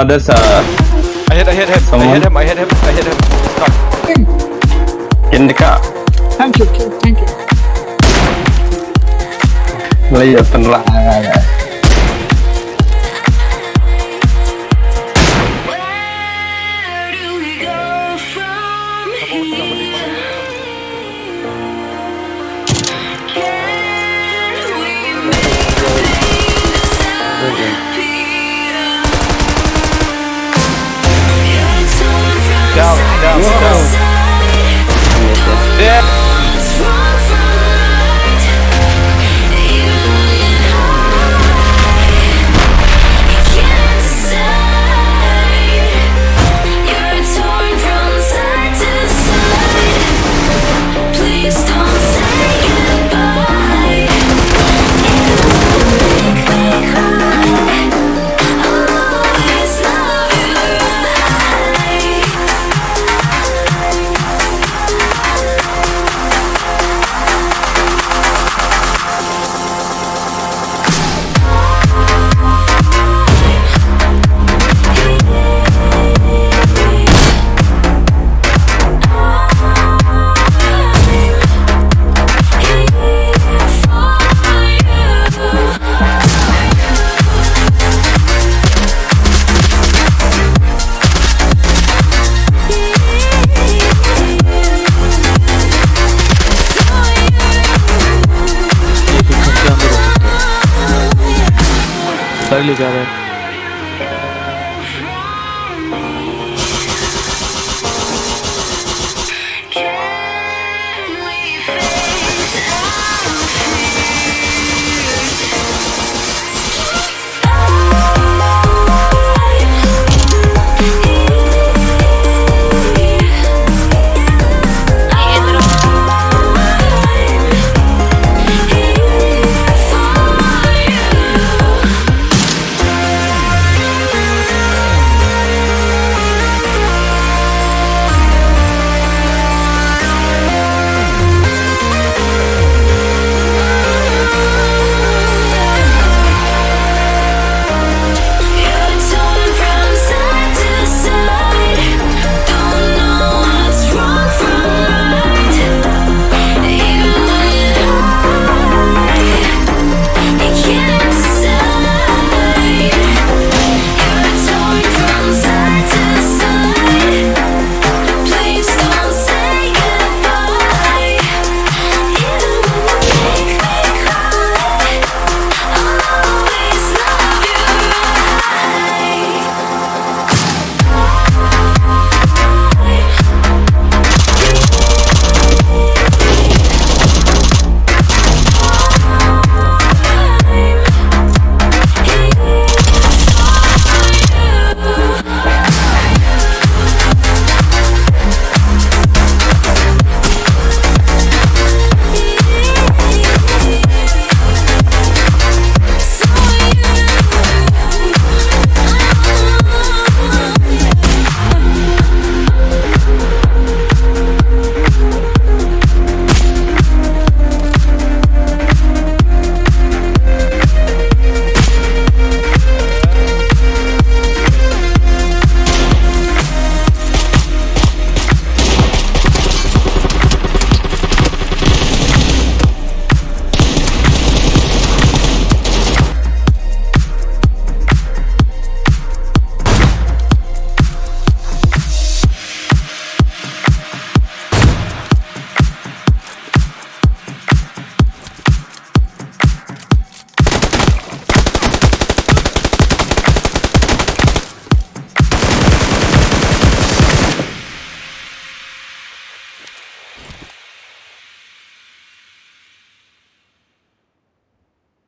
There's I hit him. Someone? I hit him. Stuck. in the car. Thank you, kid. Thank you. Lấy giật tình lại. Where do we go from here? Can we make the pain disappear? You're torn from Down, side down, to down. side. Yeah. What's wrong from right? You get high. You can't decide. You're torn from side to side. Please don't say goodbye. It will make me cry. I'll always love you right. कर ली जा रहा है